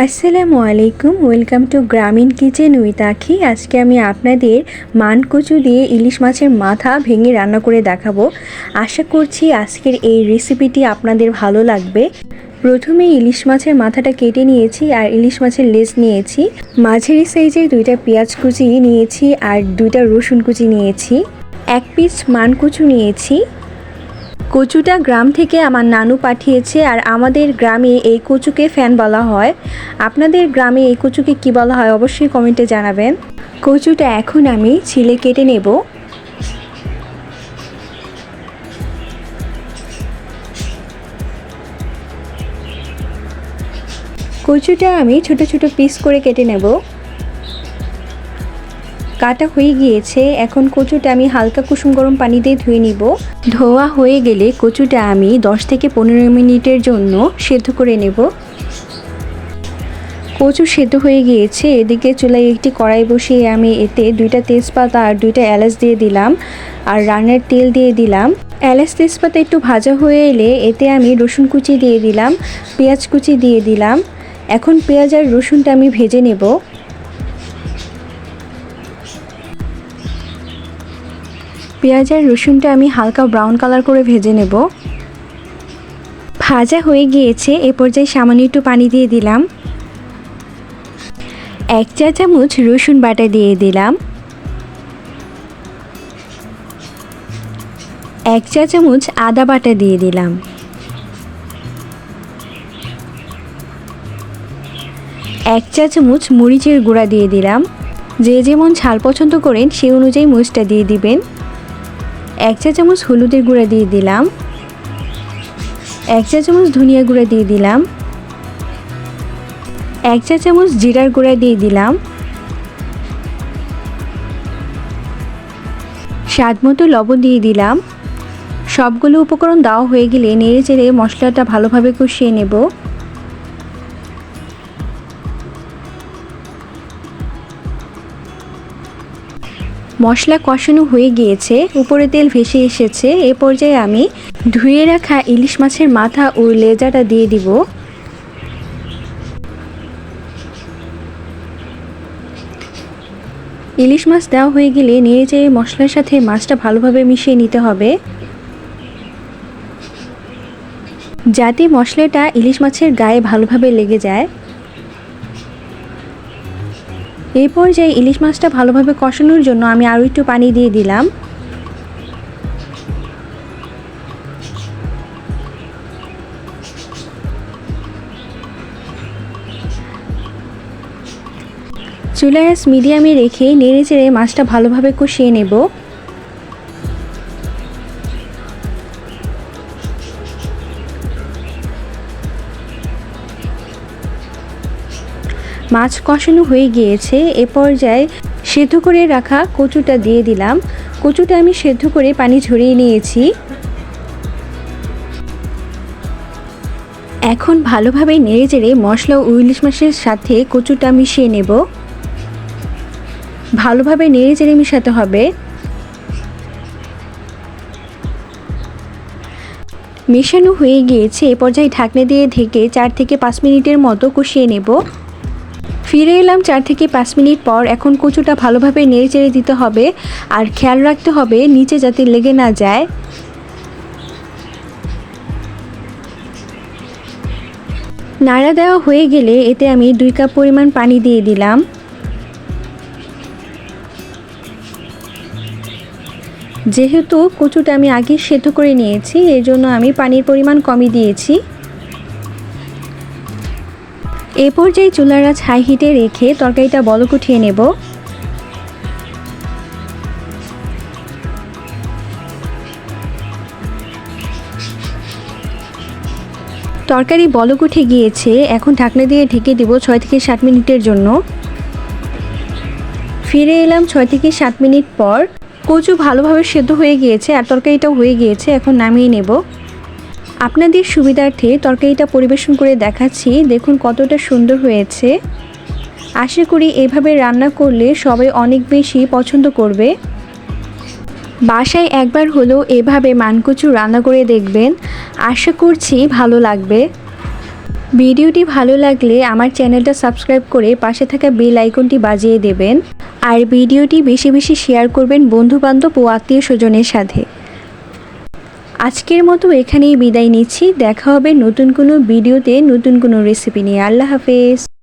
আসসালামু আলাইকুম, welcome to গ্রামীণ কিচেন উইথ আখি। আজকে আমি আপনাদের মানকচু দিয়ে ইলিশ মাছের মাথা ভেঙে রান্না করে দেখাবো। আশা করছি আজকের এই রেসিপিটি আপনাদের ভালো লাগবে। প্রথমে ইলিশ মাছের মাথাটা কেটে নিয়েছি আর ইলিশ মাছের লেজ নিয়েছি, মাঝারি সাইজের 2টা পেঁয়াজ কুচি নিয়েছি আর 2টা রসুন কুচি নিয়েছি, 1 পিস মানকচু নিয়েছি। কচুটা গ্রাম থেকে আমার নানু পাঠিয়েছে আর আমাদের গ্রামে এই কচুকে ফ্যান বলা হয়। আপনাদের গ্রামে এই কচুকে কী বলা হয় অবশ্যই কমেন্টে জানাবেন। কচুটা এখন আমি ছিলে কেটে নেব। কচুটা আমি ছোট ছোট পিস করে কেটে নেব। কাটা হয়ে গিয়েছে, এখন কচুটা আমি হালকা কুসুম গরম পানি দিয়ে ধুয়ে নিব। ধোয়া হয়ে গেলে কচুটা আমি 10 থেকে 15 মিনিটের জন্য সেদ্ধ করে নেব। কচু সেদ্ধ হয়ে গিয়েছে, এদিকে চুলায় একটি কড়াই বসিয়ে আমি এতে 2টা তেজপাতা আর 2টা এলাচ দিয়ে দিলাম আর রান্নার তেল দিয়ে দিলাম। এলাচ তেজপাতা একটু ভাজা হয়ে এলে এতে আমি রসুন কুচি দিয়ে দিলাম, পেঁয়াজ কুচি দিয়ে দিলাম। এখন পেঁয়াজ আর রসুনটা আমি ভেজে নেব। পেঁয়াজ আর রসুনটা আমি হালকা ব্রাউন কালার করে ভেজে নেব। ভাজা হয়ে গিয়েছে, এ পর্যায়ে সামান্য একটু পানি দিয়ে দিলাম। 1 চা চামচ রসুন বাটা দিয়ে দিলাম, 1 চা চামচ আদা বাটা দিয়ে দিলাম, 1 চা চামচ মরিচের গুঁড়া দিয়ে দিলাম। যে যেমন ঝাল পছন্দ করেন সেই অনুযায়ী মরিচটা দিয়ে দিবেন। 1 চা চামচ হলুদের গুঁড়া দিয়ে দিলাম, 1 চা চামচ ধনিয়া গুঁড়া দিয়ে দিলাম, 1 চা চামচ জিরার গুঁড়া দিয়ে দিলাম, স্বাদ মতো লবণ দিয়ে দিলাম। সবগুলো উপকরণ দেওয়া হয়ে গেলে নেড়ে চেড়ে মশলাটা ভালোভাবে কষিয়ে নেব। মশলা কষানো হয়ে গিয়েছে, উপরে তেল ভেসে এসেছে। এ পর্যায়ে আমি ধুয়ে রাখা ইলিশ মাছের মাথা ও লেজাটা দিয়ে দিব। ইলিশ মাছ দেওয়া হয়ে গেলে নেড়ে চেড়ে মশলার সাথে মাছটা ভালোভাবে মিশিয়ে নিতে হবে, যাতে মশলাটা ইলিশ মাছের গায়ে ভালোভাবে লেগে যায়। এই পর্যায়ে ইলিশ মাছটা ভালোভাবে কষানোর জন্য আমি আরও একটু পানি দিয়ে দিলাম। চুলার আঁচ মিডিয়ামে রেখে নেড়ে চেড়ে মাছটা ভালোভাবে কষিয়ে নেব। মাছ কষানো হয়ে গিয়েছে, এ পর্যায়ে সেদ্ধ করে রাখা কচুটা দিয়ে দিলাম। কচুটা আমি সেদ্ধ করে পানি ঝরিয়ে নিয়েছি। এখন ভালোভাবে নেড়ে চেড়ে মশলা ও ইলিশ মাছের সাথে কচুটা মিশিয়ে নেব। ভালোভাবে নেড়ে চেড়ে মিশাতে হবে। মেশানো হয়ে গিয়েছে, এ পর্যায়ে ঢাকনা দিয়ে ঢেকে 4 থেকে 5 মিনিটের মতো কষিয়ে নেব। ফিরে এলাম 4 থেকে 5 মিনিট পর। এখন কচুটা ভালোভাবে নেড়ে চেড়ে দিতে হবে আর খেয়াল রাখতে হবে নিচে যাতে লেগে না যায়। নাড়া দেওয়া হয়ে গেলে এতে আমি 2 কাপ পরিমাণ পানি দিয়ে দিলাম। যেহেতু কচুটা আমি আগে সেদ্ধ করে নিয়েছি, এর জন্য আমি পানির পরিমাণ কমই দিয়েছি। এ পর্যায়ে চুলার আঁচ হাই হিটে রেখে তরকারিটা বলক উঠিয়ে নেব। তরকারি বলক উঠে গিয়েছে, এখন ঢাকনা দিয়ে ঢেকে দেব 6 থেকে 7 মিনিটের জন্য। ফিরে এলাম 6 থেকে 7 মিনিট পর। কচু ভালোভাবে সেদ্ধ হয়ে গিয়েছে আর তরকারিটাও হয়ে গিয়েছে, এখন নামিয়ে নেব। আপনাদের সুবিধার্থে তরকারিটা পরিবেশন করে দেখাচ্ছি, দেখুন কতটা সুন্দর হয়েছে। আশা করি এভাবে রান্না করলে সবাই অনেক বেশি পছন্দ করবে। বাসায় একবার হলেও এভাবে মানকচু রান্না করে দেখবেন, আশা করছি ভালো লাগবে। ভিডিওটি ভালো লাগলে আমার চ্যানেলটা সাবস্ক্রাইব করে পাশে থাকা বেল আইকনটি বাজিয়ে দেবেন। আর ভিডিওটি বেশি বেশি শেয়ার করবেন বন্ধুবান্ধব ও আত্মীয় স্বজনের সাথে। আজকের মতো এখানেই বিদায় নিচ্ছি। দেখা হবে নতুন কোনো ভিডিওতে নতুন কোনো রেসিপি নিয়ে। আল্লাহ হাফেজ।